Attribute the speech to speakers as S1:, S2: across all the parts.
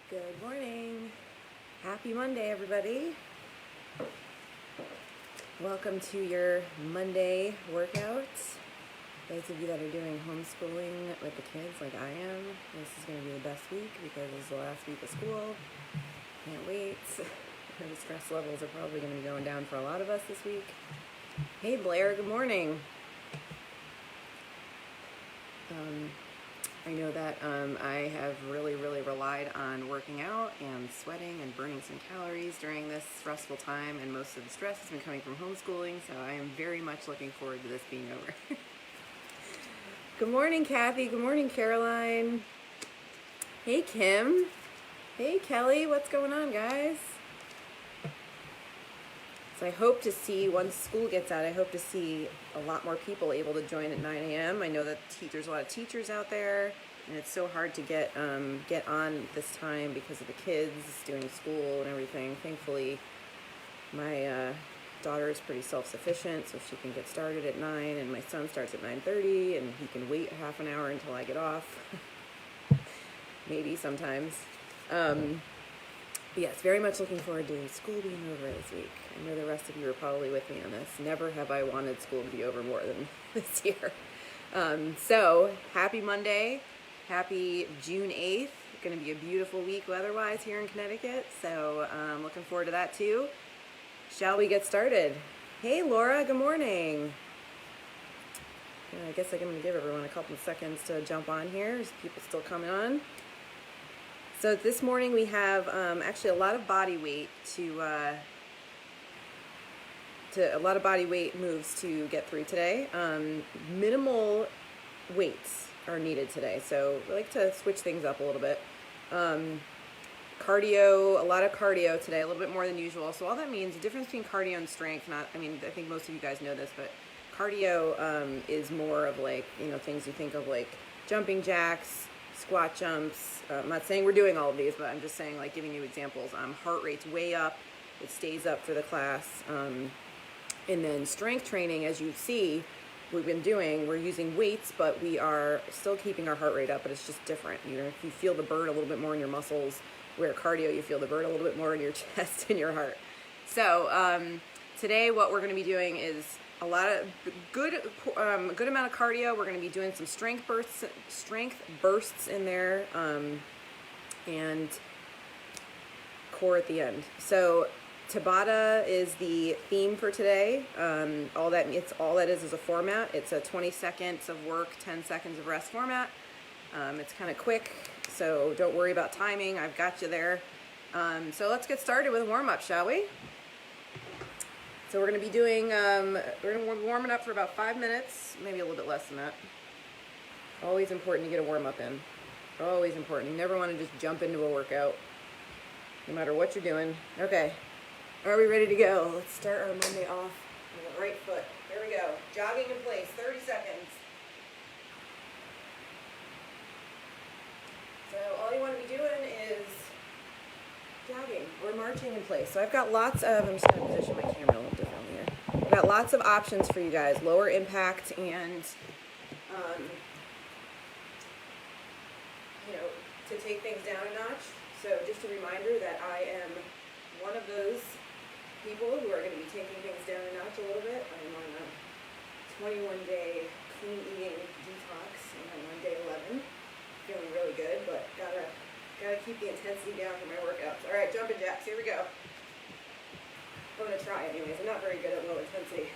S1: Good morning. Happy Monday, everybody. Welcome to your Monday workouts. Those of you that are doing homeschooling with the kids like I am, this is going to be the best week because this is the last week of school. Can't wait. The stress levels are probably going to be going down for a lot of us this week. Hey Blair, good morning. I know that I have really relied on working out and sweating and burning some calories during this stressful time, and most of the stress has been coming from homeschooling, so I am very much looking forward to this being over. Good morning, Kathy. Good morning, Caroline. Hey, Kim. Hey, Kelly. What's going on, guys? So I hope to see, once school gets out, I hope to see a lot more people able to join at 9 a.m. I know that there's a lot of teachers out there, and it's so hard to get on this time because of the kids doing school and everything. Thankfully, my daughter is pretty self-sufficient, so she can get started at 9, and my son starts at 9:30, and he can wait half an hour until I get off. Maybe sometimes. But yes, very much looking forward to school being over this week. I know the rest of you are probably with me on this. Never have I wanted school to be over more than this year. So, happy Monday. Happy June 8th. Going to be a beautiful week weather-wise here in Connecticut. So, looking forward to that too. Shall we get started? Hey, Laura. Good morning. I guess I'm going to give everyone a couple of seconds to jump on here. There's people still coming on. So this morning we have actually a lot of body weight a lot of body weight moves to get through today. Minimal weights are needed today, so I like to switch things up a little bit. Cardio, a lot of cardio today, a little bit more than usual. So all that means, the difference between cardio and strength, I think most of you guys know this, but cardio is more of like, things you think of like jumping jacks, squat jumps. I'm not saying we're doing all of these, but I'm just saying, like, giving you examples. Heart rate's way up. It stays up for the class. And then strength training, as you see, we're using weights, but we are still keeping our heart rate up, but it's just different. You feel the burn a little bit more in your muscles, where cardio, you feel the burn a little bit more in your chest and your heart. So today what we're going to be doing is a lot of good amount of cardio. We're going to be doing some strength bursts in there, and core at the end. So Tabata is the theme for today. All that is a format. It's a 20 seconds of work, 10 seconds of rest format. It's kind of quick, so don't worry about timing. I've got you there. So let's get started with a warm-up, shall we? So we're going to be doing, we're going to be warming up for about 5 minutes, maybe a little bit less than that. Always important to get a warm-up in. Always important. You never want to just jump into a workout, no matter what you're doing. Okay, are we ready to go? Let's start our Monday off with the right foot. Here we go. Jogging in place, 30 seconds. So all you want to be doing is jogging or marching in place. So I've got lots of, I'm just going to position my camera a little differently here. I've got lots of options for you guys, lower impact and, to take things down a notch. So just a reminder that I am one of those people who are going to be taking things down a notch a little bit. I'm on a 21-day clean eating detox, and I'm on day 11. Feeling really good, but gotta keep the intensity down for my workouts. All right, jumping jacks, here we go. I'm gonna try anyways. I'm not very good at low intensity.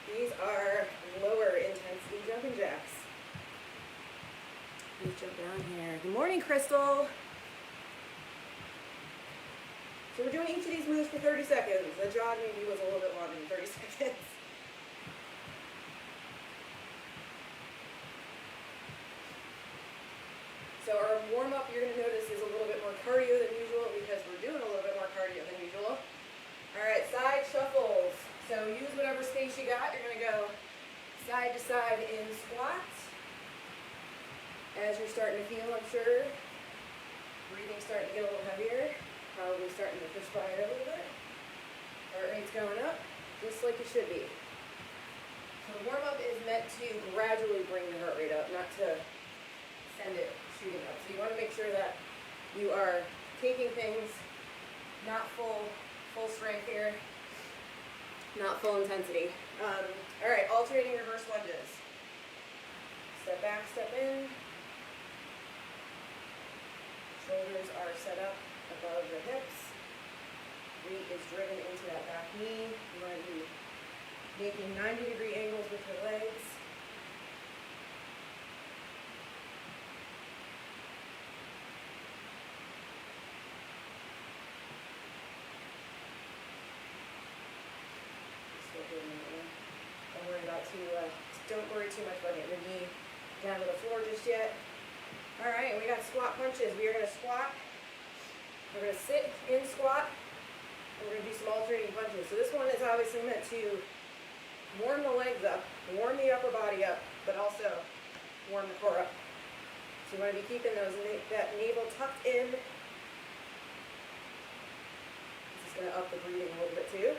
S1: These are lower intensity jumping jacks. Let's jump down here. Good morning, Crystal. So we're doing each of these moves for 30 seconds. The jog maybe was a little bit longer than 30 seconds. So our warm-up, you're going to notice, is a little bit more cardio than usual because we're doing a little bit more cardio than usual. All right, side shuffles. So use whatever space you got. You're going to go side to side in squats. As you're starting to feel, I'm sure, breathing's starting to get a little heavier. Probably starting to perspire a little bit. Heart rate's going up, just like it should be. So the warm-up is meant to gradually bring the heart rate up, not to send it shooting up. So you want to make sure that You are taking things not full strength here, not full intensity. All right, alternating reverse lunges. Step back, step in. Shoulders are set up above the hips. Weight is driven into that back knee. You want to be making 90-degree angles with your legs. Don't worry too much about getting your knee down to the floor just yet. All right, and we got squat punches. We are going to squat. We're going to sit in squat. And we're going to do some alternating punches. So this one is obviously meant to warm the legs up, warm the upper body up, but also warm the core up. So you want to be keeping that navel tucked in. This is going to up the breathing a little bit too.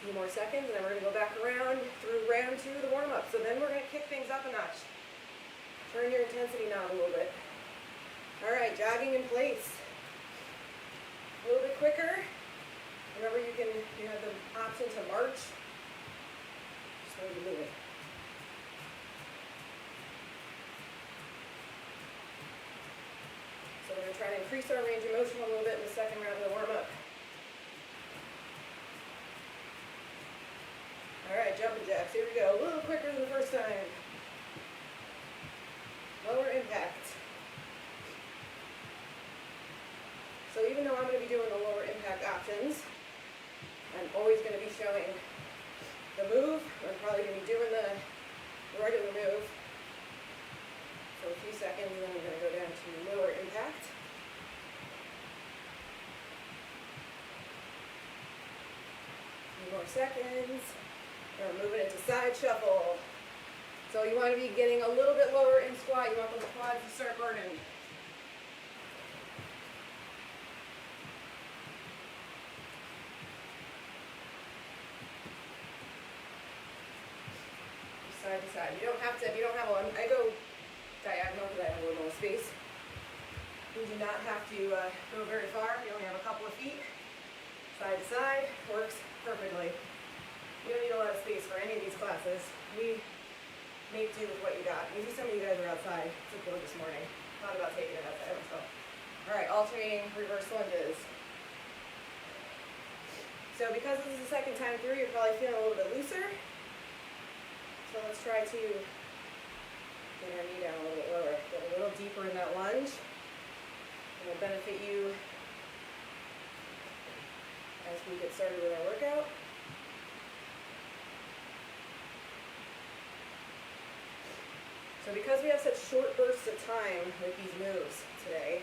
S1: Few more seconds, and then we're going to go back around through round 2 of the warm-up. So then we're going to kick things up a notch. Turn your intensity knob a little bit. All right, jogging in place. A little bit quicker. Remember, you have the option to march. Just want to move it. So we're going to try to increase our range of motion a little bit in the second round of the warm-up. All right, jumping jacks, here we go. A little quicker than the first time. Lower impact. So even though I'm going to be doing the lower impact options, I'm always going to be showing the move. I'm probably going to be doing the regular move for a few seconds, and then I'm going to go down to lower impact. A few more seconds. We're moving into side shuffle. So you want to be getting a little bit lower in squat. You want those quads to start burning. Side to side. You don't have to, if you don't have one, I go diagonal because I have a little more space. You do not have to go very far. You only have a couple of feet. Side to side works perfectly. You don't need a lot of space for any of these classes. We make do with what you got. You see some of you guys are outside. It's a gorgeous morning. Thought about taking it outside myself. All right, alternating reverse lunges. So because this is the second time through, you're probably feeling a little bit looser. So let's try to get our knee down a little bit lower. Get a little deeper in that lunge. It'll benefit you as we get started with our workout. So because we have such short bursts of time with these moves today,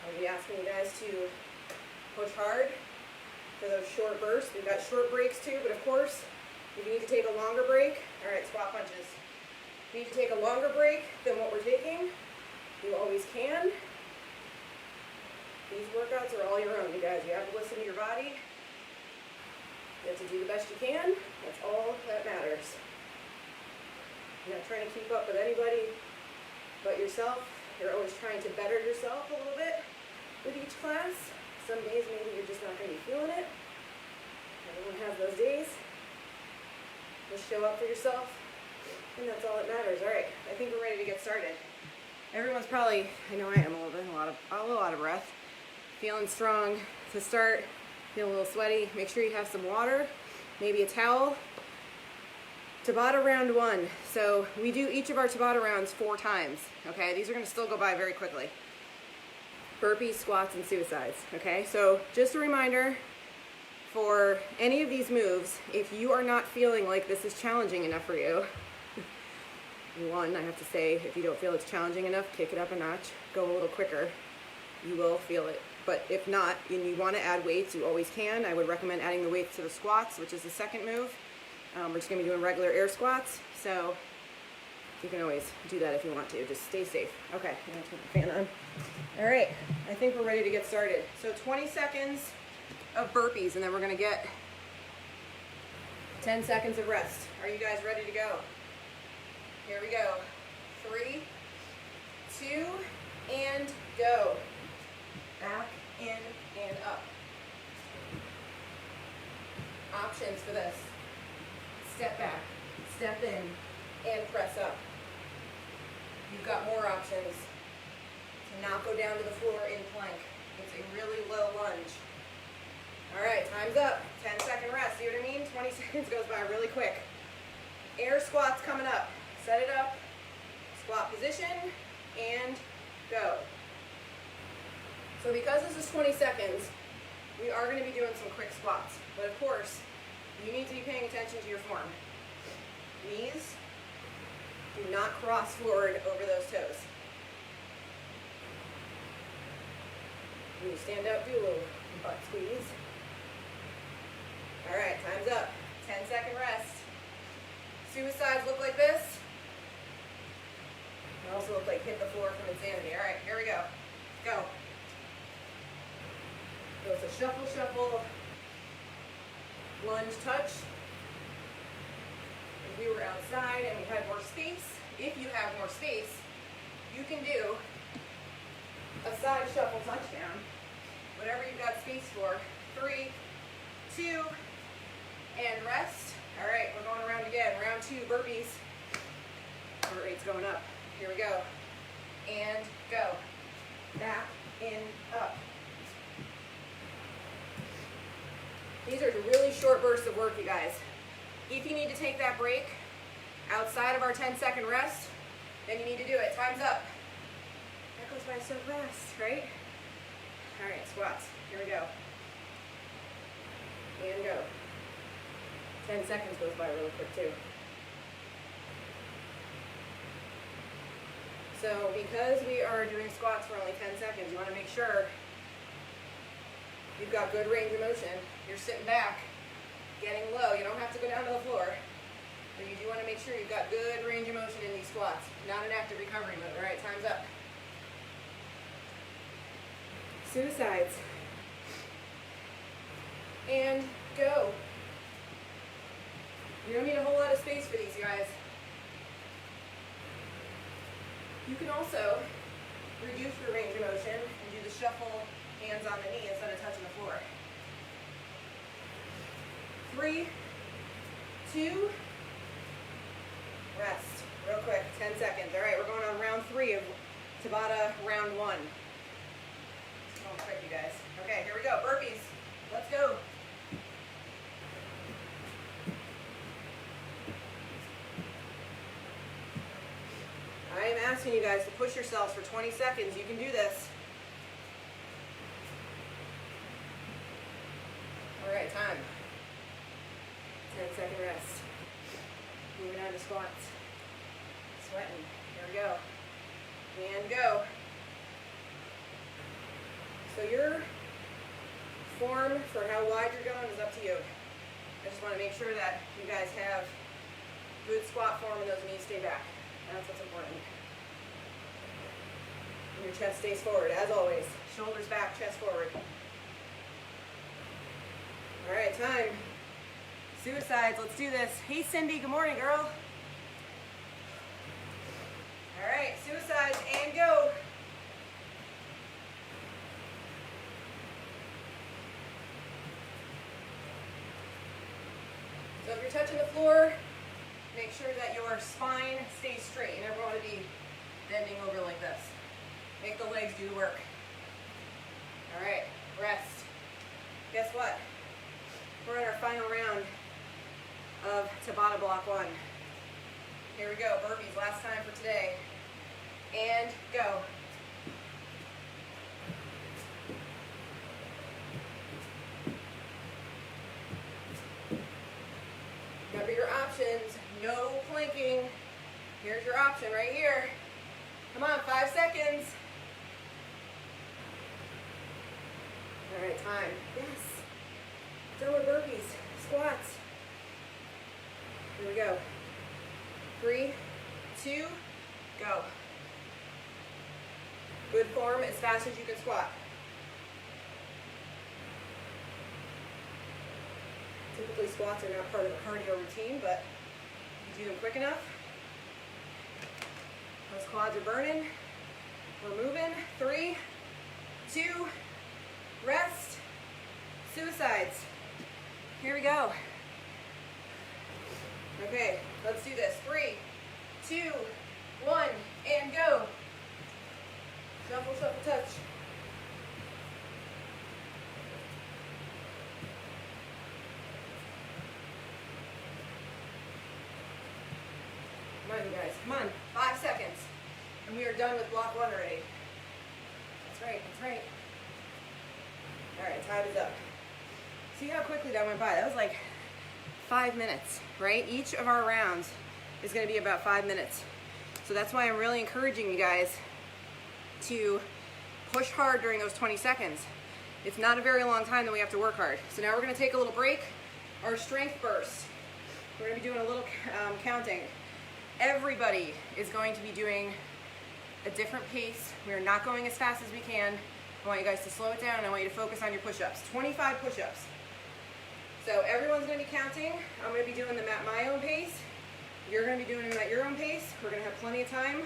S1: I'll be asking you guys to push hard for those short bursts. We've got short breaks too, but of course, if you need to take a longer break, all right, squat punches. If you need to take a longer break than what we're taking, you always can. These workouts are all your own, you guys. You have to listen to your body. You have to do the best you can. That's all that matters. You're not trying to keep up with anybody but yourself. You're always trying to better yourself a little bit with each class. Some days maybe you're just not going to be feeling it. Everyone has those days. Just show up for yourself, and that's all that matters. All right, I think we're ready to get started. Everyone's probably, I know I am a little bit, a little out of breath. Feeling strong to start, feeling a little sweaty. Make sure you have some water, maybe a towel. Tabata round 1. So we do each of our Tabata rounds 4 times, okay? These are gonna still go by very quickly. Burpees, squats, and suicides, okay? So just a reminder, for any of these moves, if you are not feeling like this is challenging enough for you, one, I have to say, if you don't feel it's challenging enough, kick it up a notch, go a little quicker. You will feel it. But if not, and you wanna add weights, you always can. I would recommend adding the weights to the squats, which is the second move. We're just going to be doing regular air squats, so you can always do that if you want to. Just stay safe. Okay, I'm going to turn the fan on. All right, I think we're ready to get started. So 20 seconds of burpees, and then we're going to get 10 seconds of rest. Are you guys ready to go? Here we go. 3, 2, and go. Back, in, and up. Options for this. Step back, step in, and press up. You've got more options to not go down to the floor in plank. It's a really low lunge. All right, time's up. 10-second rest. See what I mean? 20 seconds goes by really quick. Air squats coming up. Set it up. Squat position, and go. So because this is 20 seconds, we are going to be doing some quick squats. But of course, you need to be paying attention to your form. Knees do not cross forward over those toes. When you stand up, do a little butt squeeze. All right, time's up. 10-second rest. Suicides look like this. They also look like hit the floor from insanity. All right, here we go. Go. So it's a shuffle, shuffle, lunge, touch. If we were outside and we had more space, if you have more space, you can do a side shuffle touchdown. Whatever you've got space for. 3, 2, and rest. All right, we're going around again. Round 2, burpees. Heart rate's going up. Here we go. And go. Back, in, up. These are really short bursts of work, you guys. If you need to take that break outside of our 10-second rest, then you need to do it. Time's up. That goes by so fast, right? All right, squats. Here we go. And go. 10 seconds goes by really quick, too. So because we are doing squats for only 10 seconds, you want to make sure you've got good range of motion. You're sitting back, getting low. You don't have to go down to the floor. But you do want to make sure you've got good range of motion in these squats. Not an active recovery mode. All right, time's up. Suicides. And go. You don't need a whole lot of space for these, guys. You can also reduce your range of motion and do the shuffle, hands on the knee instead of touching the floor. 3, 2, rest. Real quick, 10 seconds. All right, we're going on round 3 of Tabata round 1. It's going quick, you guys. Okay, here we go. Burpees. Let's go. I am asking you guys to push yourselves for 20 seconds. You can do this. All right, time. 10-second rest. Moving on to squats. Sweating. Here we go. And go. So your form for how wide you're going is up to you. I just want to make sure that you guys have good squat form and those knees stay back. That's what's important. And your chest stays forward, as always. Shoulders back, chest forward. All right, time. Suicides, let's do this. Hey, Cindy, good morning, girl. All right, suicides, and go. So if you're touching the floor, make sure that your spine stays straight. You never want to be bending over like this. Make the legs do the work. All right, rest. Guess what? We're in our final round of Tabata block 1. Here we go, burpees, last time for today. And go. Remember your options, no planking. Here's your option right here. Come on, 5 seconds. All right, time. Yes. Done with burpees, squats. Here we go. 3, 2, go. Good form as fast as you can squat. Typically squats are not part of a cardio routine, but if you do them quick enough, those quads are burning. We're moving. 3, 2, rest, suicides. Here we go. Okay, let's do this. 3, 2, 1, and go. Shuffle, shuffle, touch. Come on, you guys. Come on. 5 seconds. And we are done with block 1 already. That's right. That's right. All right, time is up. See how quickly that went by? That was like 5 minutes, right? Each of our rounds is going to be about 5 minutes. So that's why I'm really encouraging you guys to push hard during those 20 seconds. It's not a very long time that we have to work hard. So now we're going to take a little break. Our strength burst. We're going to be doing a little counting. Everybody is going to be doing a different pace. We are not going as fast as we can. I want you guys to slow it down and I want you to focus on your push-ups. 25 push-ups. So everyone's going to be counting. I'm going to be doing them at my own pace. You're going to be doing them at your own pace. We're going to have plenty of time,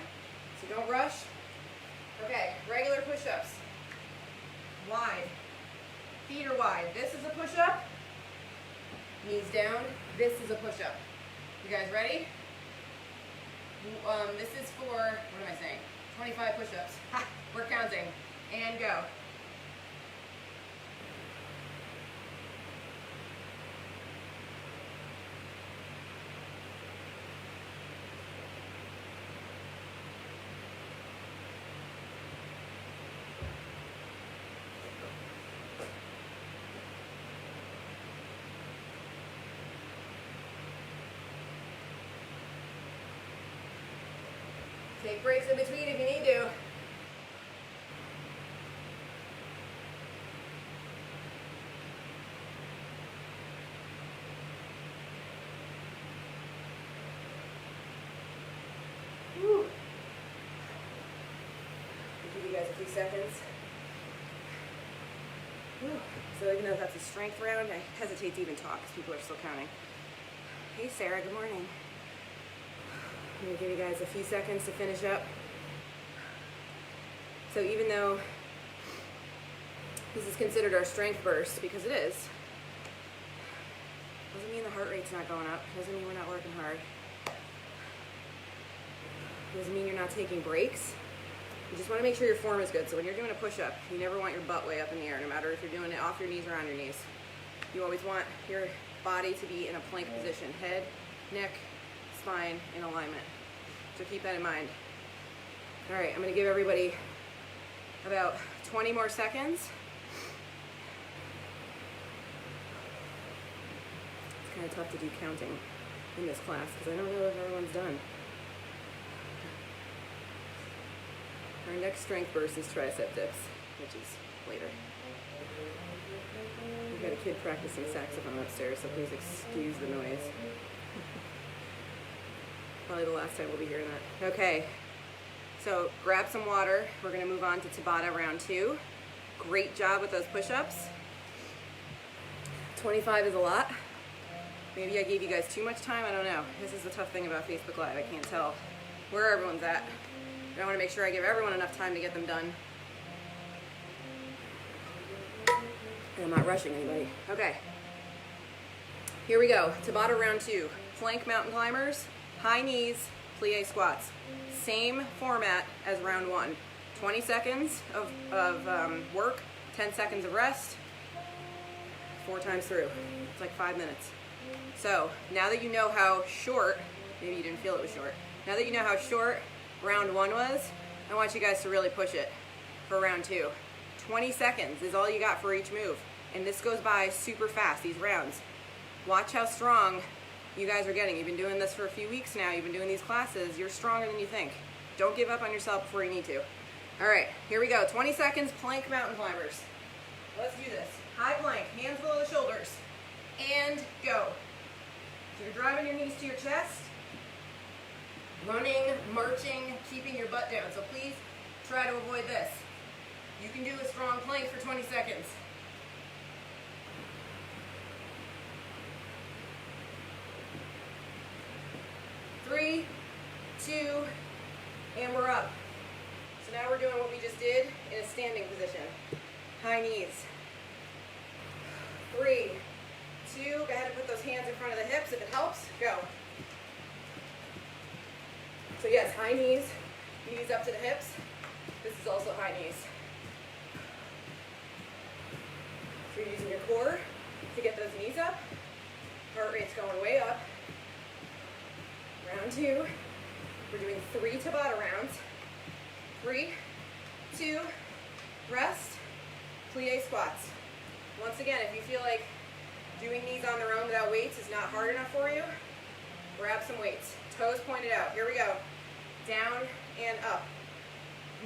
S1: so don't rush. Okay, regular push-ups. Wide. Feet are wide. This is a push-up. Knees down. This is a push-up. You guys ready? This is for, what am I saying? 25 push-ups. Ha! We're counting. And go. Take breaks in between if you need to. Whew. I'll give you guys a few seconds. Whew. So even though that's a strength round, I hesitate to even talk because people are still counting. Hey Sarah, good morning. I'm going to give you guys a few seconds to finish up. So even though this is considered our strength burst, because it is, doesn't mean the heart rate's not going up, doesn't mean we're not working hard, doesn't mean you're not taking breaks. You just want to make sure your form is good. So when you're doing a push-up, you never want your butt way up in the air, no matter if you're doing it off your knees or on your knees. You always want your body to be in a plank position, head, neck, spine in alignment. So keep that in mind. All right, I'm going to give everybody about 20 more seconds. It's kind of tough to do counting in this class because I don't know if everyone's done. Our next strength burst is tricep dips, which is later. We've got a kid practicing saxophone upstairs, so please excuse the noise. Probably the last time we'll be hearing that. Okay, so grab some water. We're going to move on to Tabata round 2. Great job with those push-ups. 25 is a lot. Maybe I gave you guys too much time, I don't know. This is the tough thing about Facebook Live. I can't tell where everyone's at. I want to make sure I give everyone enough time to get them done. And I'm not rushing anybody. Okay, here we go. Tabata round 2. Plank mountain climbers. High knees, plie squats. Same format as round 1. 20 seconds of work, 10 seconds of rest, 4 times through. It's like 5 minutes. So now that you know how short, maybe you didn't feel it was short, now that you know how short round 1 was, I want you guys to really push it for round 2. 20 seconds is all you got for each move. And this goes by super fast, these rounds. Watch how strong you guys are getting. You've been doing this for a few weeks now. You've been doing these classes. You're stronger than you think. Don't give up on yourself before you need to. All right, here we go. 20 seconds, plank mountain climbers. Let's do this. High plank, hands below the shoulders. And go. So you're driving your knees to your chest. Running, marching, keeping your butt down. So please try to avoid this. You can do a strong plank for 20 seconds. 2, and we're up. So now we're doing what we just did in a standing position. High knees. 3, 2, go ahead and put those hands in front of the hips if it helps. Go. So yes, high knees, knees up to the hips. This is also high knees. So you're using your core to get those knees up. Heart rate's going way up. Round 2. We're doing 3 Tabata rounds. 3, 2, rest, plie squats. Once again, if you feel like doing these on their own without weights is not hard enough for you, grab some weights. Toes pointed out. Here we go. Down and up.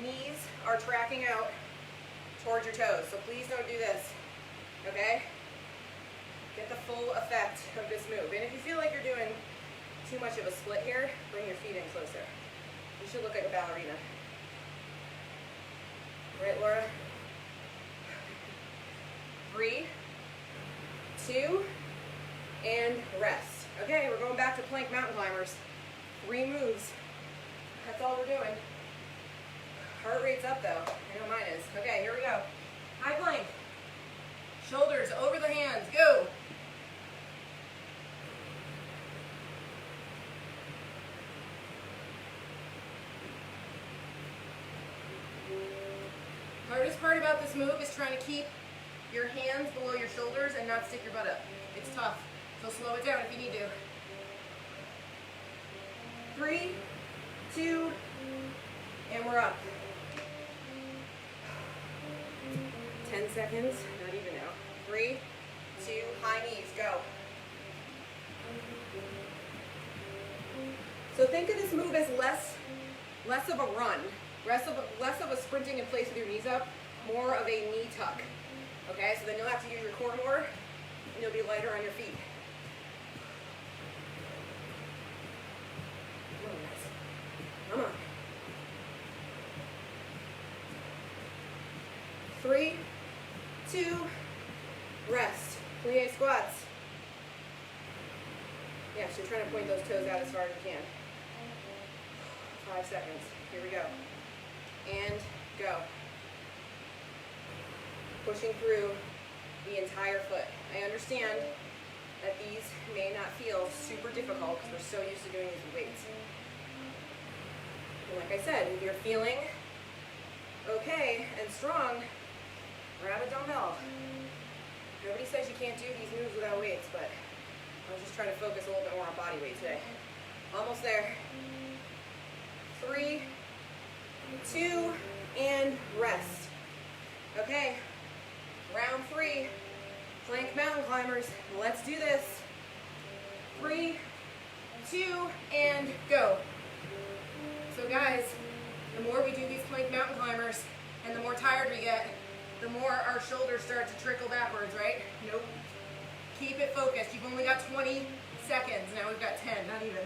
S1: Knees are tracking out towards your toes, so please don't do this, okay? Get the full effect of this move. And if you feel like you're doing too much of a split here, bring your feet in closer. You should look like a ballerina. Right, Laura? 3, 2, and rest. Okay, we're going back to plank mountain climbers. 3 moves. That's all we're doing. Heart rate's up though. I know mine is. Okay, here we go. High plank. Shoulders over the hands. Go. Hardest part about this move is trying to keep your hands below your shoulders and not stick your butt up. It's tough, so slow it down if you need to. 3, 2, and we're up. 10 seconds, not even now. 3, 2, high knees, go. So think of this move as less of a run, less of a sprinting in place with your knees up, more of a knee tuck. Okay, so then you'll have to use your core more, and you'll be lighter on your feet. Come on, guys. Come on. 3, 2, rest. Plie squats. Yes, you're trying to point those toes out as far as you can. 5 seconds. Here we go. And go. Pushing through the entire foot. I understand that these may not feel super difficult because we're so used to doing these with weights. And like I said, if you're feeling okay and strong, grab a dumbbell. Nobody says you can't do these moves without weights, but I was just trying to focus a little bit more on body weight today. Almost there. 3, 2, and rest. Okay, round 3, plank mountain climbers. Let's do this. 3, 2, and go. So guys, the more we do these plank mountain climbers and the more tired we get, the more our shoulders start to trickle backwards, right? Nope. Keep it focused. You've only got 20 seconds. Now we've got 10, not even.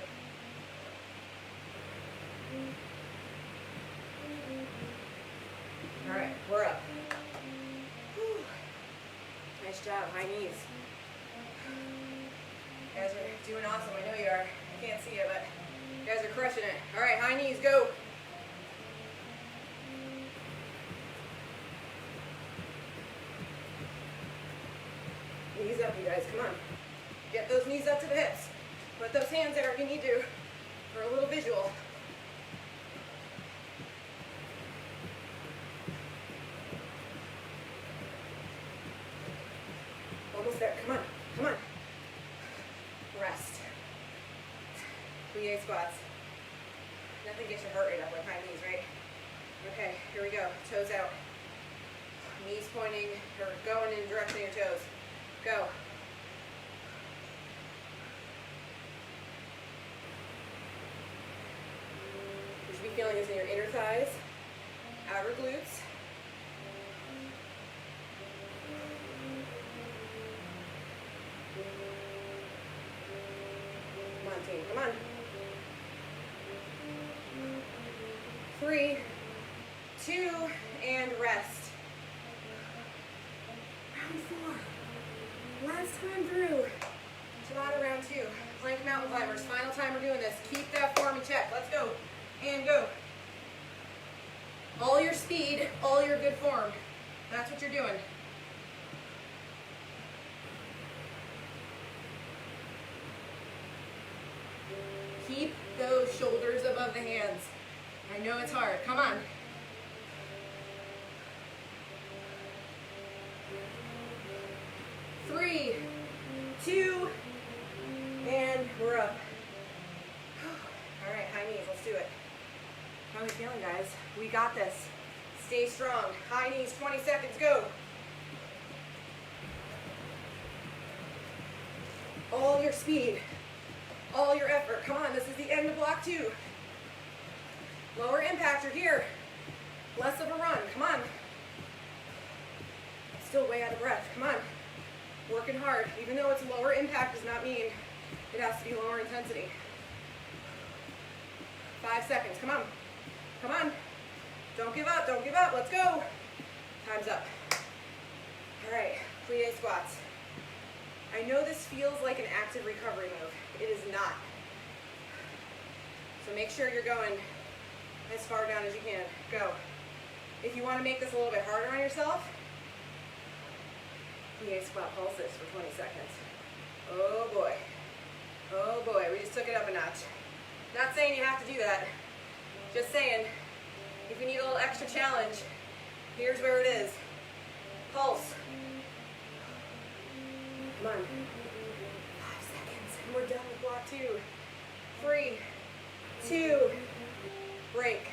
S1: All right, we're up. Whew. Nice job, high knees. You guys are doing awesome. I know you are. I can't see you, but you guys are crushing it. All right, high knees, go. Knees up, you guys, come on. Get those knees up to the hips. Put those hands there if you need to for a little visual. Almost there, come on, come on. Rest. Plie squats. Nothing gets your heart rate up like high knees, right? Okay, here we go, toes out. Knees pointing, or going in the direction of your toes. Go. You should be feeling this in your inner thighs, outer glutes. Come on, team, come on. 3, 2, and rest. Round 4. Last time through. Tabata round 2. Plank mountain climbers, final time we're doing this. Keep that form in check. Let's go. And go. All your speed, all your good form. That's what you're doing. Keep those shoulders above the hands. I know it's hard. Come on. 3, 2, and we're up. All right, high knees, let's do it. How are we feeling, guys? We got this. Stay strong. High knees, 20 seconds, go. All your speed, all your effort. Come on, this is the end of block 2. Lower impact, you're here. Less of a run, come on. Still way out of breath, come on. Working hard. Even though it's lower impact does not mean it has to be lower intensity. 5 seconds, come on. Come on. Don't give up, don't give up, let's go. Time's up. All right, plie squats. I know this feels like an active recovery move. It is not. So make sure you're going as far down as you can. Go. If you want to make this a little bit harder on yourself, plie squat pulses for 20 seconds. Oh boy. Oh boy, we just took it up a notch. Not saying you have to do that. Just saying, if you need a little extra challenge, here's where it is. Pulse. Come on. 5 seconds, and we're done with block 2. 3, 2, break.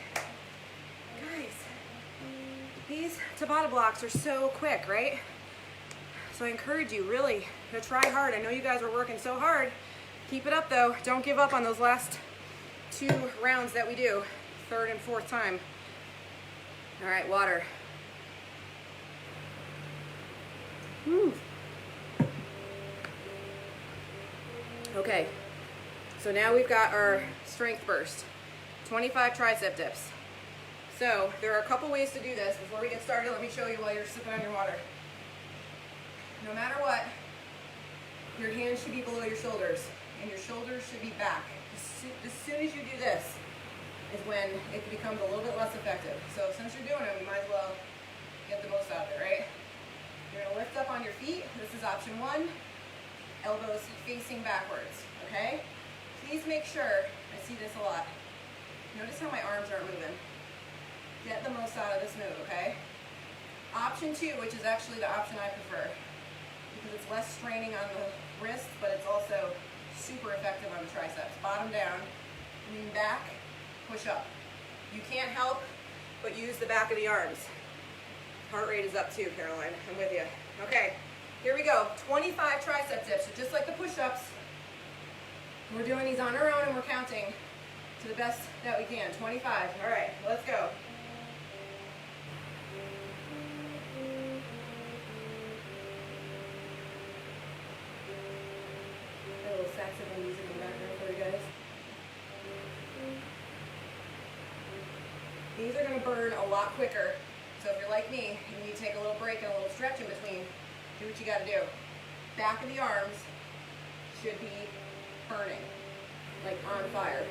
S1: Guys, these Tabata blocks are so quick, right? So I encourage you really to try hard. I know you guys are working so hard. Keep it up though. Don't give up on those last 2 rounds that we do. 3rd and 4th time. All right, water. Whew. Okay, so now we've got our strength burst. 25 tricep dips. So there are a couple ways to do this. Before we get started, let me show you while you're sipping on your water. No matter what, your hands should be below your shoulders, and your shoulders should be back. As soon as you do this is when it becomes a little bit less effective. So since you're doing it, we might as well get the most out of it, right? You're gonna lift up on your feet. This is option 1. Elbows facing backwards, okay? Please make sure, I see this a lot. Notice how my arms aren't moving. Get the most out of this move, okay? Option 2, which is actually the option I prefer, because it's less straining on the wrists, but it's also super effective on the triceps. Bottom down, lean back, push up. You can't help but use the back of the arms. Heart rate is up too, Caroline. I'm with you. Okay, here we go. 25 tricep dips. So just like the push-ups, we're doing these on our own and we're counting to the best that we can. 25. All right, let's go. A little saxophone music in the background for you guys. These are going to burn a lot quicker. So if you're like me, you need to take a little break and a little stretch in between. Do what you got to do. Back of the arms should be burning, like on fire.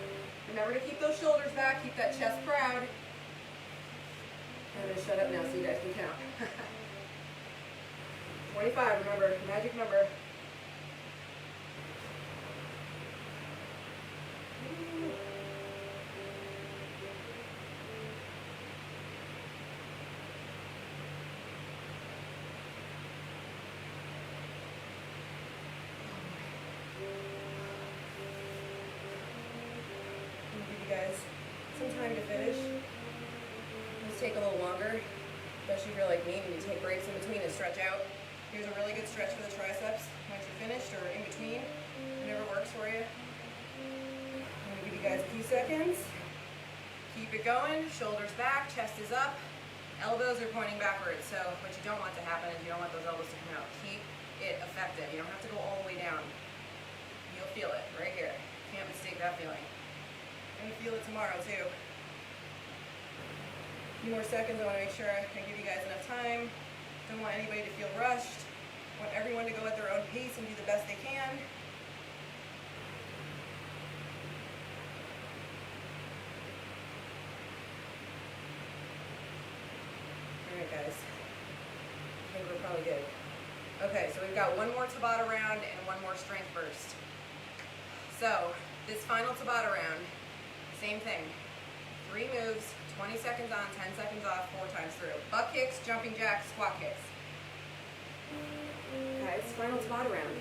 S1: Remember to keep those shoulders back, keep that chest proud. I'm going to shut up now so you guys can count. 25, remember, magic number. Guys, some time to finish. These take a little longer, especially if you're like me and you take breaks in between and stretch out. Here's a really good stretch for the triceps once you're finished or in between, whatever works for you. I'm gonna give you guys a few seconds. Keep it going, shoulders back, chest is up, elbows are pointing backwards. So what you don't want to happen is you don't want those elbows to come out. Keep it effective. You don't have to go all the way down. You'll feel it right here. Can't mistake that feeling. And feel it tomorrow too. A few more seconds. I want to make sure I give you guys enough time. Don't want anybody to feel rushed. Want everyone to go at their own pace and do the best they can. Okay, so we've got one more Tabata round and one more strength burst. So this final Tabata round, same thing. 3 moves, 20 seconds on, 10 seconds off, 4 times through. Butt kicks, jumping jacks, squat kicks. Okay, it's final Tabata round.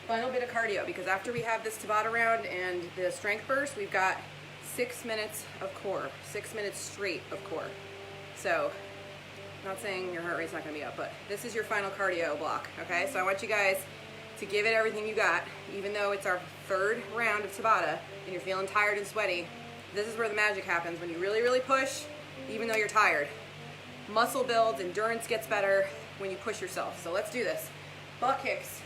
S1: Final bit of cardio, because after we have this Tabata round and the strength burst, we've got 6 minutes of core, 6 minutes straight of core. So, not saying your heart rate's not gonna be up, but this is your final cardio block, okay? So I want you guys to give it everything you got, even though it's our 3rd round of Tabata and you're feeling tired and sweaty. This is where the magic happens, when you really, really push, even though you're tired. Muscle builds, endurance gets better when you push yourself. So let's do this. Butt kicks,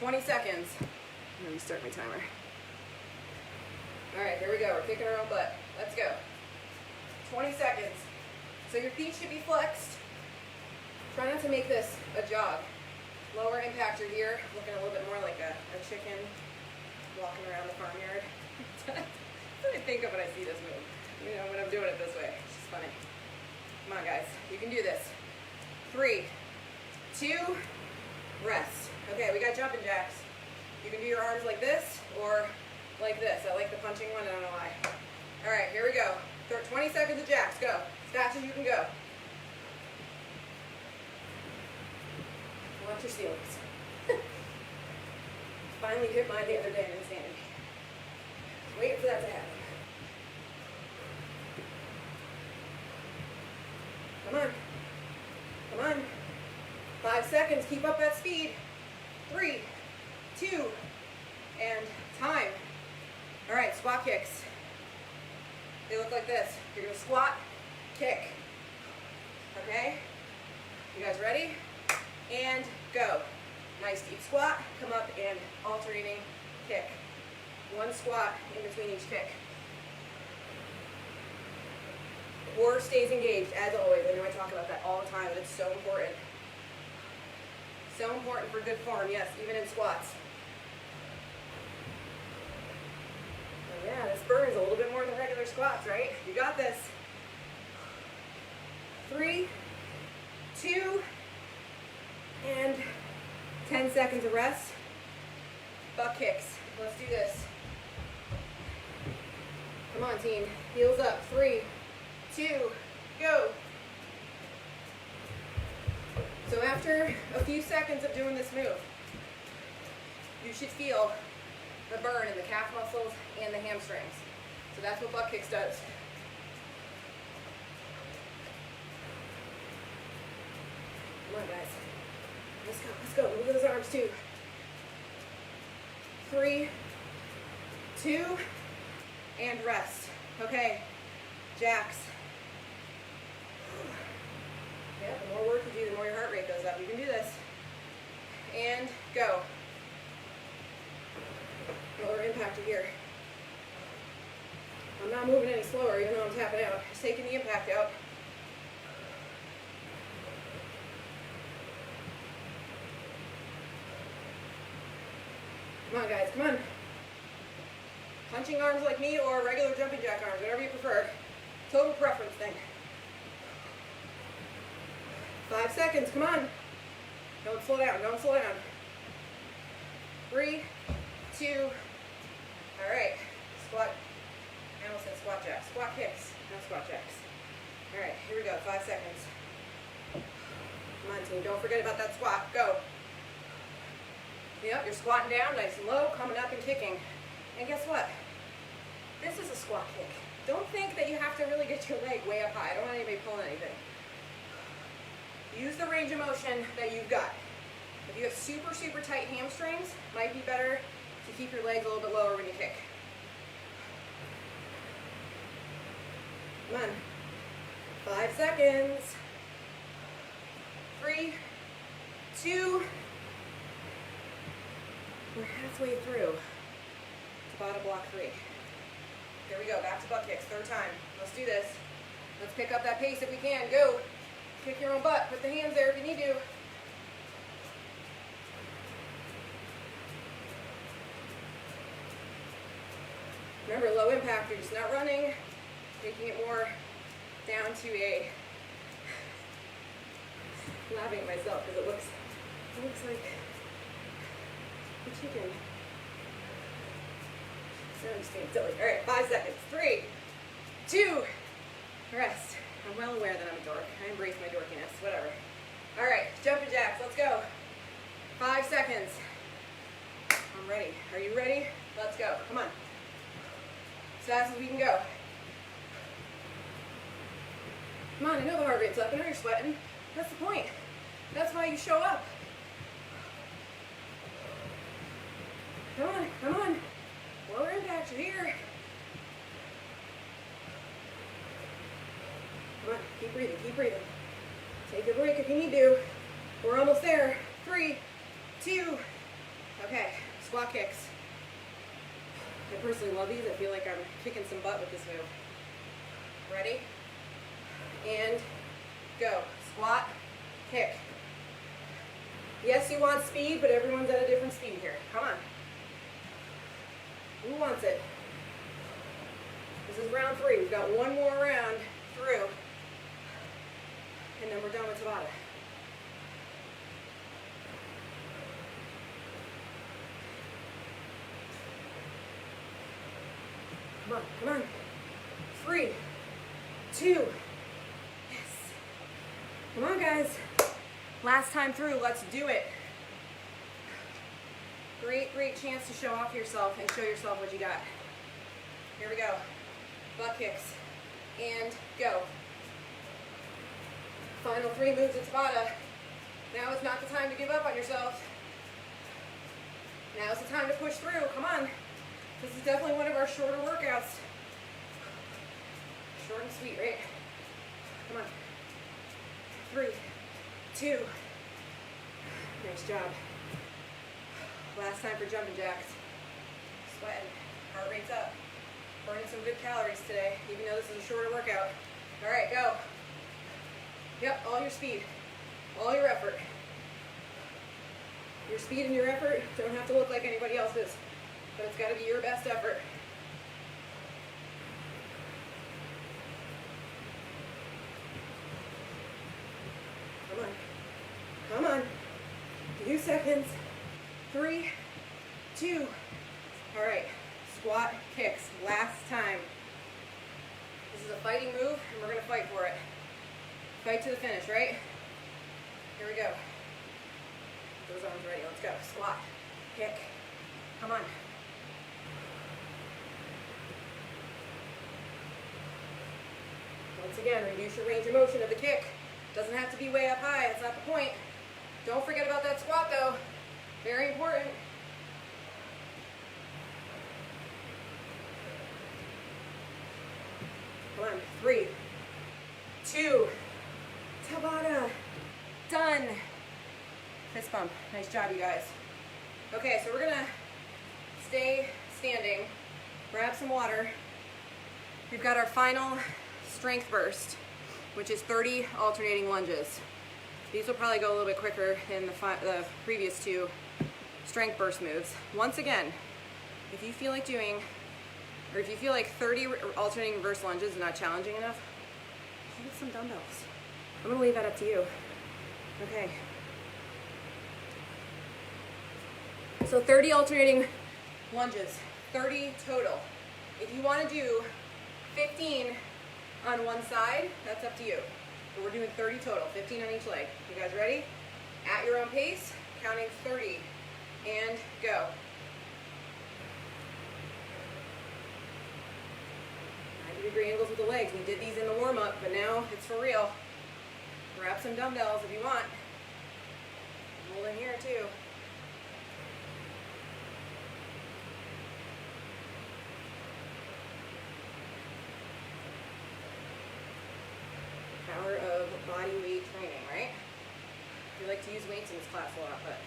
S1: 20 seconds. I'm gonna restart my timer. All right, here we go. We're kicking our own butt. Let's go. 20 seconds. So your feet should be flexed. Try not to make this a jog. Lower impactor here, looking a little bit more like a chicken walking around the farmyard. That's what I think of when I see this move. You know, when I'm doing it this way. It's just funny. Come on, guys. You can do this. 3, 2, rest. Okay, we got jumping jacks. You can do your arms like this or like this. I like the punching one, I don't know why. All right, here we go. 20 seconds of jacks, go. As fast as you can go. Watch your ceilings. Finally hit mine the other day in insanity. Waiting for that to happen. Come on. Come on. 5 seconds. Keep up that speed. 3, 2, and time. All right, squat kicks. They look like this. You're going to squat, kick. Okay? You guys ready? And go. Nice deep squat. Come up and alternating kick. 1 squat in between each kick. Core stays engaged, as always. I know I talk about that all the time, but it's so important. So important for good form, yes, even in squats. Oh yeah, this burns a little bit more than regular squats, right? You got this. 3, 2, and 10 seconds of rest. Butt kicks. Let's do this. Come on, team. Heels up. 3, 2, go. So after a few seconds of doing this move, you should feel the burn in the calf muscles and the hamstrings. So that's what butt kicks does. Come on, guys. Let's go, let's go. Move those arms too. 3, 2, and rest. Okay, jacks. Yeah, the more work you do, the more your heart rate goes up. You can do this. And go. Lower impactor here. I'm not moving any slower, even though I'm tapping out. Just taking the impact out. Come on, guys, come on. Punching arms like me or regular jumping jack arms, whatever you prefer. Total preference thing. 5 seconds, come on. Don't slow down, don't slow down. 3, 2, all right. Squat, I almost said squat jacks. Squat kicks, no squat jacks. All right, here we go, 5 seconds. Come on, team, don't forget about that squat, go. Yep, you're squatting down, nice and low, coming up and kicking. And guess what? This is a squat kick. Don't think that you have to really get your leg way up high. I don't want anybody pulling anything. Use the range of motion that you've got. If you have super, super tight hamstrings, it might be better to keep your legs a little bit lower when you kick. Come on. 5 seconds. 3, 2, we're halfway through Tabata block 3. Here we go, back to butt kicks, 3rd time. Let's do this. Let's pick up that pace if we can. Go. Kick your own butt. Put the hands there if you need to. Remember, low impact, you're just not running, taking it more down to a, laughing at myself because it looks looks like a chicken. So I'm just being silly. All right, 5 seconds. 3, 2, rest. I'm well aware that I'm a dork. I embrace my dorkiness, whatever. All right, jumping jacks, let's go. 5 seconds. I'm ready. Are you ready? Let's go. Come on. As fast as we can go. Come on, I know the heart rate's up. I know you're sweating. That's the point. That's why you show up. Come on, come on. Lower impact, you're here. Come on, keep breathing, keep breathing. Take a break if you need to. We're almost there. 3, 2, okay, squat kicks. I personally love these. I feel like I'm kicking some butt with this move. Ready? And go. Squat, kick. Yes, you want speed, but everyone's at a different speed here. Come on. Who wants it? This is round 3. We've got one more round through, and then we're done with Tabata. Come on, come on. 3, 2, yes. Come on, guys. Last time through, let's do it. Great, great chance to show off yourself and show yourself what you got. Here we go. Butt kicks. And go. Final 3 moves of Tabata. Now is not the time to give up on yourself. Now is the time to push through. Come on. This is definitely one of our shorter workouts. Short and sweet, right? Come on. 3, 2. Nice job. Last time for jumping jacks. Sweating. Heart rate's up. Burning some good calories today, even though this is a shorter workout. All right, go. Yep, all your speed. All your effort. Your speed and your effort don't have to look like anybody else's, but it's got to be your best effort. Come on. Come on. 2 seconds. 3, 2. All right. Squat kicks. Last time. This is a fighting move, and we're going to fight for it. Fight to the finish, right? Here we go. Those arms ready. Let's go. Squat. Kick. Come on. Once again, reduce your range of motion of the kick. Doesn't have to be way up high. That's not the point. Don't forget about that squat, though. Very important. Come on. 3, 2. Tabata. Done. Fist bump. Nice job, you guys. Okay, so we're going to stay standing. Grab some water. We've got our final strength burst, which is 30 alternating lunges. These will probably go a little bit quicker than the previous 2 strength burst moves. Once again, if you feel like doing, or if you feel like 30 alternating reverse lunges is not challenging enough, hold some dumbbells. I'm gonna leave that up to you. Okay. So 30 alternating lunges, 30 total. If you wanna do 15 on one side, that's up to you. But we're doing 30 total, 15 on each leg. You guys ready? At your own pace, counting 30, and go. 90-degree angles with the legs. We did these in the warm-up, but now it's for real. Grab some dumbbells if you want. Hold in here too. Power of body weight training, right? We like to use weights in this class a lot, but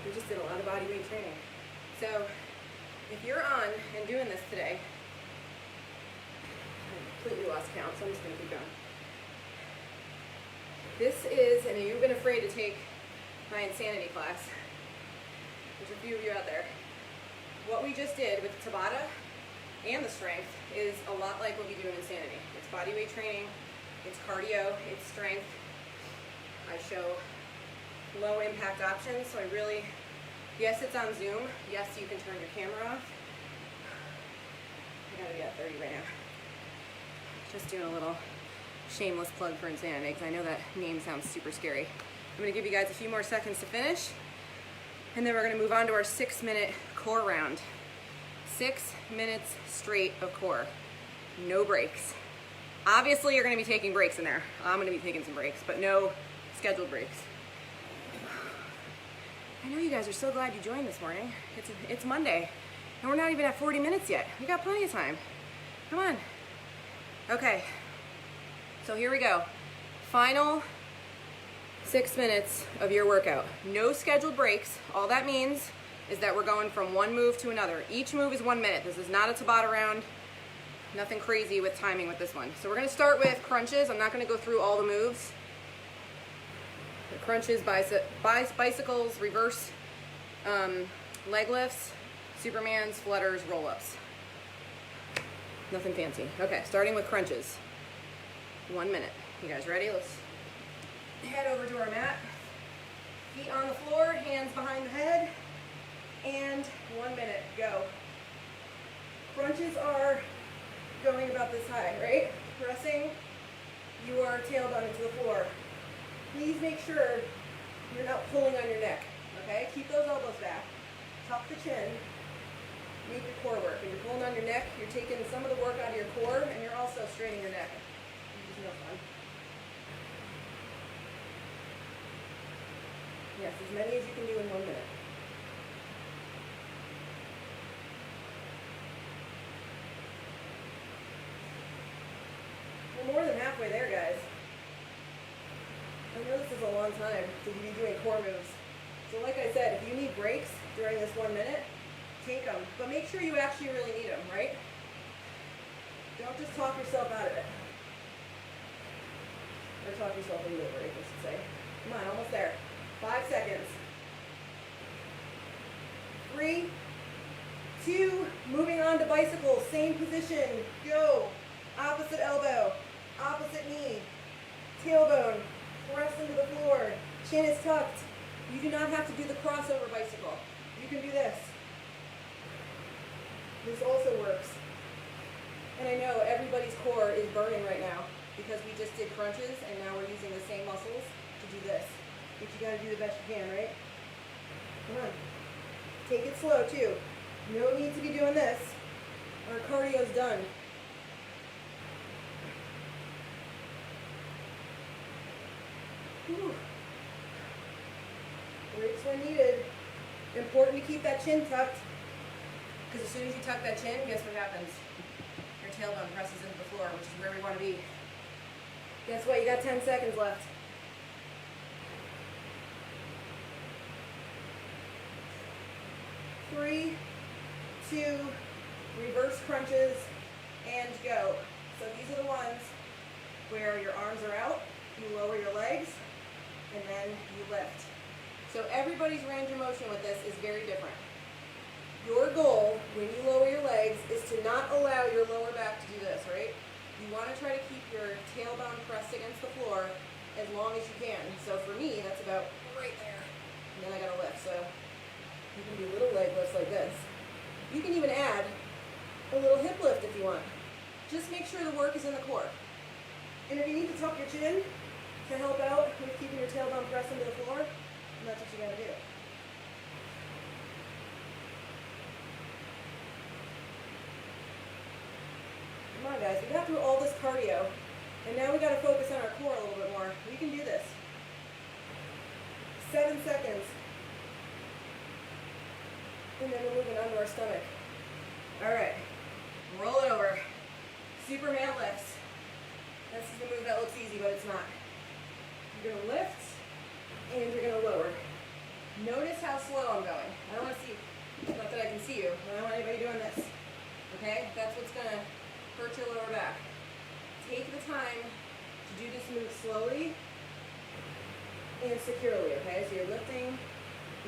S1: we just did a lot of body weight training. So if you're on and doing this today, I completely lost count, so I'm just going to keep going. This is, and you've been afraid to take my insanity class. There's a few of you out there. What we just did with Tabata and the strength is a lot like what we do in insanity. It's body weight training, it's cardio, it's strength. I show low impact options. So I really, yes, it's on Zoom. Yes, you can turn your camera off. I gotta be at 30 right now. Just doing a little shameless plug for Insanity because I know that name sounds super scary. I'm gonna give you guys a few more seconds to finish, and then we're gonna move on to our 6-minute core round. 6 minutes straight of core, no breaks. Obviously you're gonna be taking breaks in there. I'm gonna be taking some breaks, but no scheduled breaks. I know you guys are so glad you joined this morning. It's Monday, and we're not even at 40 minutes yet. We got plenty of time. Come on. Okay, so here we go. Final 6 minutes of your workout. No scheduled breaks. All that means is that we're going from one move to another. Each move is 1 minute. This is not a Tabata round. Nothing crazy with timing with this one. So we're gonna start with crunches. I'm not gonna go through all the moves. The crunches, bicycles, reverse leg lifts, Supermans, flutters, roll-ups. Nothing fancy. Okay, starting with crunches. 1 minute. You guys ready? Let's head over to our mat. Feet on the floor, hands behind the head, and 1 minute, go. Crunches are going about this high, right? Pressing your tailbone into the floor. Please make sure you're not pulling on your neck, okay? Keep those elbows back. Tuck the chin. Make your core work. If you're pulling on your neck, you're taking some of the work out of your core, and you're also straining your neck. Which is no fun. Yes, as many as you can do in 1 minute. We're more than halfway there, guys. I know this is a long time to be doing core moves. So like I said, if you need breaks during this 1 minute, take them. But make sure you actually really need them, right? Don't just talk yourself out of it. Or talk yourself into a break, I should say. Come on, almost there. 5 seconds. 3, 2, moving on to bicycles. Same position. Go. Opposite elbow. Opposite knee. Tailbone. Press into the floor. Chin is tucked. You do not have to do the crossover bicycle. You can do this. This also works. And I know everybody's core is burning right now because we just did crunches and now we're using the same muscles to do this. But you gotta do the best you can, right? Come on. Take it slow too. No need to be doing this. Our cardio's done. Whew. Breaks when needed. Important to keep that chin tucked. Because as soon as you tuck that chin, guess what happens? Your tailbone presses into the floor, which is where we want to be. Guess what? You got 10 seconds left. 3, 2, reverse crunches, and go. So these are the ones where your arms are out, you lower your legs, and then you lift. So everybody's range of motion with this is very different. Your goal when you lower your legs is to not allow your lower back to do this, right? You want to try to keep your tailbone pressed against the floor as long as you can. So for me, that's about right there. And then I got to lift. So you can do little leg lifts like this. You can even add a little hip lift if you want. Just make sure the work is in the core. And if you need to tuck your chin to help out with keeping your tailbone pressed into the floor, that's what you got to do. Come on, guys. We got through all this cardio, and now we got to focus on our core a little bit more. We can do this. 7 seconds. And then we're moving on to our stomach. All right. Roll it over. Superman lifts. This is the move that looks easy, but it's not. You're going to lift, and you're going to lower. Notice how slow I'm going. I don't want to see you. Not that I can see you. I don't want anybody doing this. Okay? That's what's going to hurt your lower back. Take the time to do this move slowly and securely, okay? So you're lifting,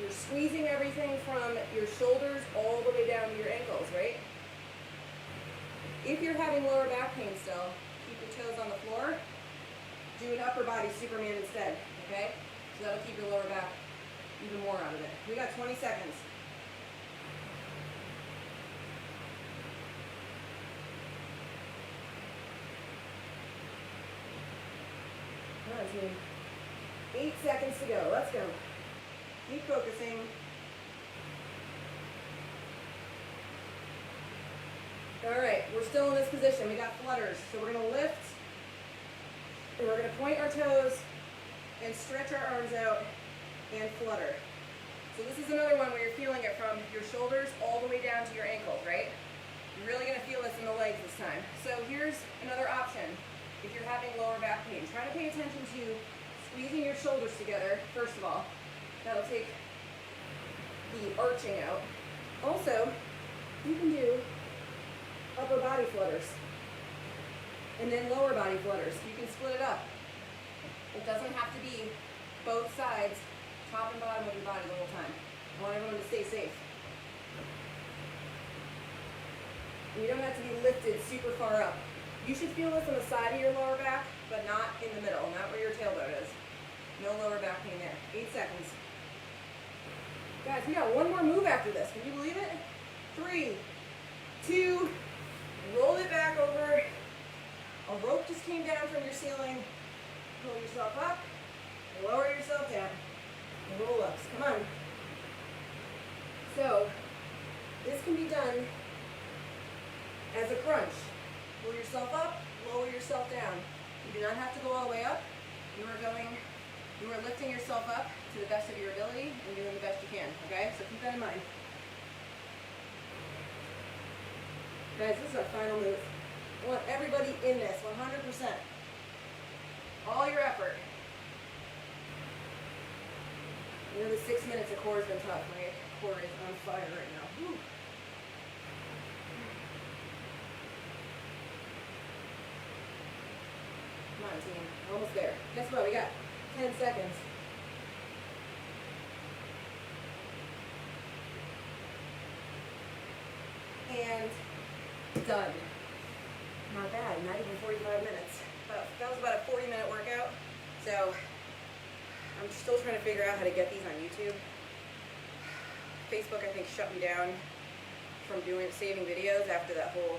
S1: you're squeezing everything from your shoulders all the way down to your ankles, right? If you're having lower back pain still, keep your toes on the floor. Do an upper body Superman instead, okay? So that'll keep your lower back even more out of it. We got 20 seconds. Come on, team. 8 seconds to go. Let's go. Keep focusing. All right, we're still in this position. We got flutters. So we're going to lift, and we're going to point our toes and stretch our arms out and flutter. So this is another one where you're feeling it from your shoulders all the way down to your ankles, right? You're really going to feel this in the legs this time. So here's another option. If you're having lower back pain, try to pay attention to squeezing your shoulders together, first of all. That'll take the arching out. Also, you can do upper body flutters and then lower body flutters. You can split it up. It doesn't have to be both sides, top and bottom of your body the whole time. I want everyone to stay safe. You don't have to be lifted super far up. You should feel this on the side of your lower back, but not in the middle, not where your tailbone is. No lower back pain there. 8 seconds. Guys, we got one more move after this. Can you believe it? 3, 2, roll it back over. A rope just came down from your ceiling. Pull yourself up, lower yourself down. Roll ups. Come on. So, this can be done as a crunch. Pull yourself up, lower yourself down. You do not have to go all the way up. You are lifting yourself up to the best of your ability and doing the best you can, okay? So keep that in mind. Guys, this is our final move. I want everybody in this, 100%. All your effort. You know, the 6 minutes of core has been tough. My core is on fire right now. Whew. Come on, team. We're almost there. Guess what? We got 10 seconds. And done. Not bad. Not even 45 minutes. That was about a 40-minute workout. So I'm still trying to figure out how to get these on YouTube. Facebook, I think, shut me down from saving videos after that whole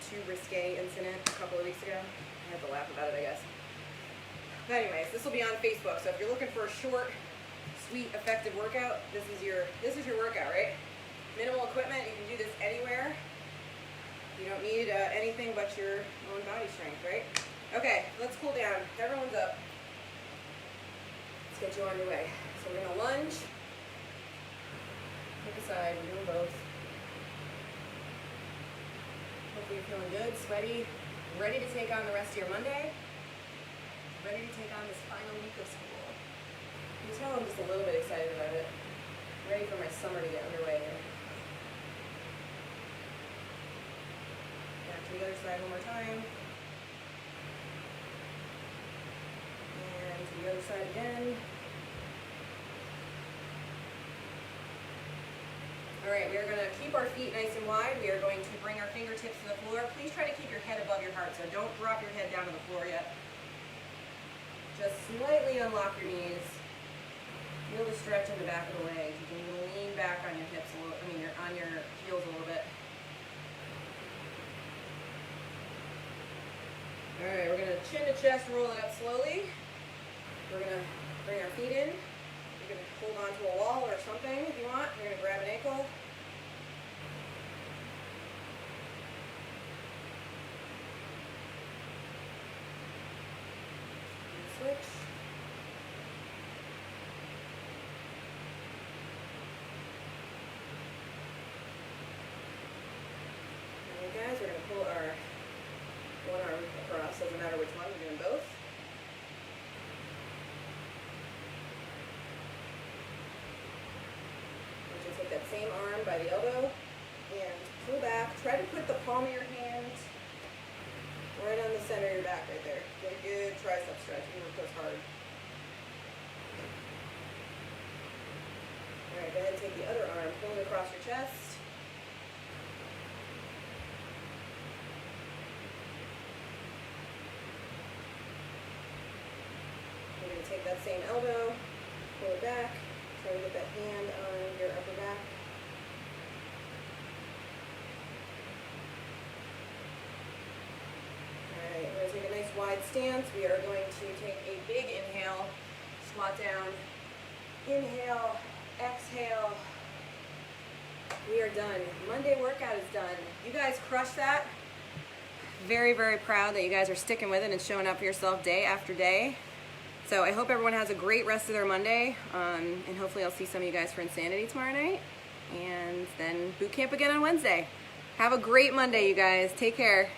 S1: too risque incident a couple of weeks ago. I had to laugh about it, I guess. But anyways, this will be on Facebook. So if you're looking for a short, sweet, effective workout, this is your workout, right? Minimal equipment. You can do this anywhere. You don't need anything but your own body strength, right? Okay, let's cool down. Everyone's up. Let's get you on your way. So we're gonna lunge. Pick a side. We're doing both. Hopefully you're feeling good, sweaty, ready to take on the rest of your Monday. Ready to take on this final week of school. You can tell I'm just a little bit excited about it. Ready for my summer to get underway here. Back to the other side one more time. And to the other side again. Alright, we are going to keep our feet nice and wide. We are going to bring our fingertips to the floor. Please try to keep your head above your heart, so don't drop your head down to the floor yet. Just slightly unlock your knees. Feel the stretch in the back of the legs. You can even lean back on your hips a little, on your heels a little bit. Alright, we're going to chin to chest, roll it up slowly. We're going to bring our feet in. You can hold on to a wall or something if you want. You're going to grab an ankle. Switch. Alright guys, we're going to pull our one arm across. Doesn't matter which one, we're doing both. Take that same arm by the elbow and pull back. Try to put the palm of your hand right on the center of your back right there. Get a good tricep stretch. You work those hard. Alright, go ahead and take the other arm, pull it across your chest. We're going to take that same same elbow, pull it back, try to get that hand on your upper back. Alright, we're going to take a nice wide stance. We are going to take a big inhale, squat down, inhale, exhale. We are done. Monday workout is done. You guys crushed that. Very, very proud that you guys are sticking with it and showing up for yourself day after day. So I hope everyone has a great rest of their Monday, and hopefully I'll see some of you guys for Insanity tomorrow night, and then boot camp again on Wednesday. Have a great Monday, you guys. Take care.